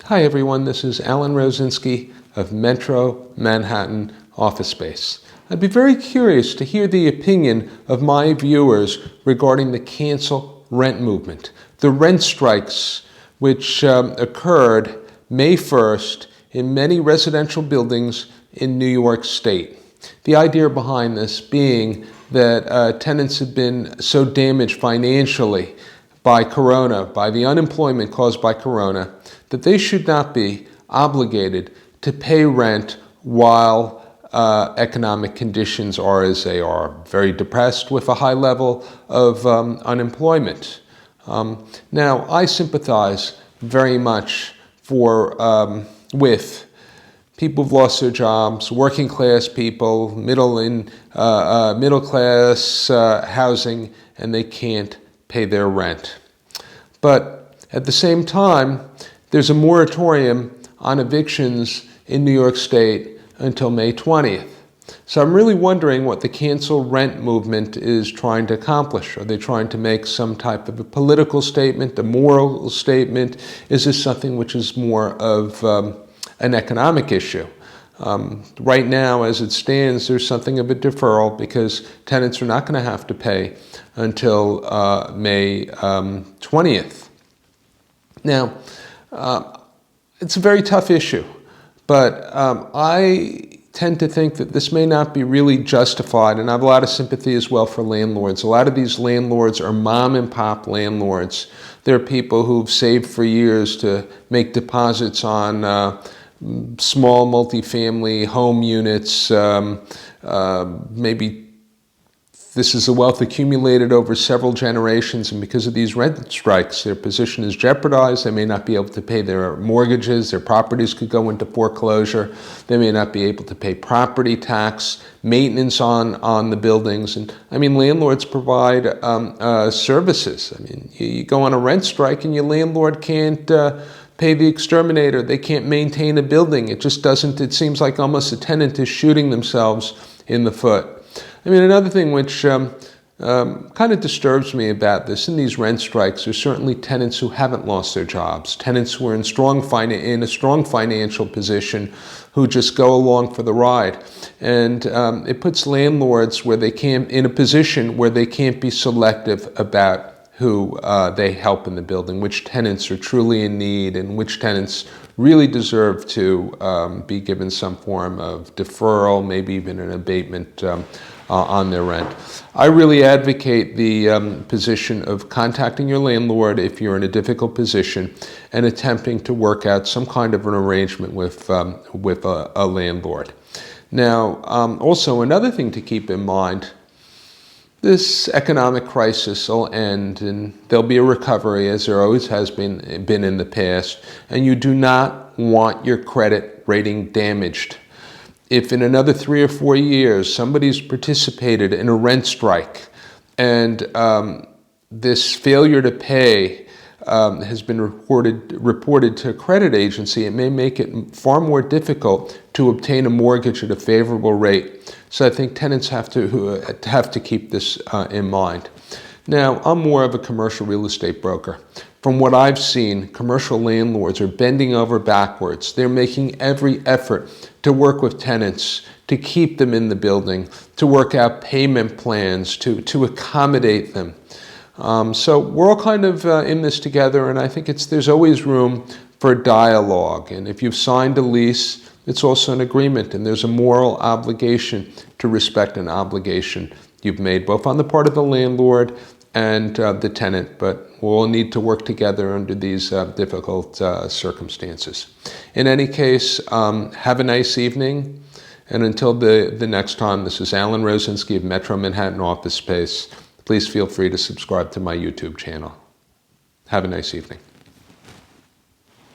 Hi everyone, this is Alan Rosinski of Metro Manhattan Office Space. I'd be very curious to hear the opinion of my viewers regarding the cancel rent movement, the rent strikes which occurred May 1st in many residential buildings in New York State. The idea behind this being that tenants have been so damaged financially by Corona, by the unemployment caused by Corona, that they should not be obligated to pay rent while economic conditions are as they are, very depressed with a high level of unemployment. Now, I sympathize very much with people who've lost their jobs, working class people, middle class housing, and they can't pay their rent. But at the same time, there's a moratorium on evictions in New York State until May 20th. So I'm really wondering what the cancel rent movement is trying to accomplish. Are they trying to make some type of a political statement, a moral statement? Is this something which is more of an economic issue? Right now, as it stands, there's something of a deferral because tenants are not going to have to pay until May 20th. Now, it's a very tough issue, but I tend to think that this may not be really justified, and I have a lot of sympathy as well for landlords. A lot of these landlords are mom and pop landlords. They're people who've saved for years to make deposits on small multifamily home units. Maybe this is a wealth accumulated over several generations, and because of these rent strikes, their position is jeopardized. They may not be able to pay their mortgages. Their properties could go into foreclosure. They may not be able to pay property tax, maintenance on the buildings. And I mean, landlords provide services. I mean, you go on a rent strike and your landlord can't pay the exterminator. They can't maintain a building. It just doesn't, it seems like almost the tenant is shooting themselves in the foot. I mean, another thing which kind of disturbs me about this, in these rent strikes, there's certainly tenants who haven't lost their jobs, tenants who are in a strong financial position who just go along for the ride. And it puts landlords in a position where they can't be selective about who they help in the building, which tenants are truly in need, and which tenants really deserve to be given some form of deferral, maybe even an abatement on their rent. I really advocate the position of contacting your landlord if you're in a difficult position and attempting to work out some kind of an arrangement with a landlord. Now, also another thing to keep in mind, this economic crisis will end and there'll be a recovery, as there always has been in the past, and you do not want your credit rating damaged. If in another 3 or 4 years somebody's participated in a rent strike and this failure to pay has been reported to a credit agency, it may make it far more difficult to obtain a mortgage at a favorable rate. So I think tenants have to keep this in mind. Now, I'm more of a commercial real estate broker. From what I've seen, commercial landlords are bending over backwards. They're making every effort to work with tenants, to keep them in the building, to work out payment plans, to accommodate them. So we're all kind of in this together, and I think there's always room for dialogue. And if you've signed a lease, it's also an agreement, and there's a moral obligation to respect an obligation you've made, both on the part of the landlord and the tenant, but we'll all need to work together under these difficult circumstances. In any case, have a nice evening, and until the next time, this is Alan Rosinski of Metro Manhattan Office Space. Please feel free to subscribe to my YouTube channel. Have a nice evening.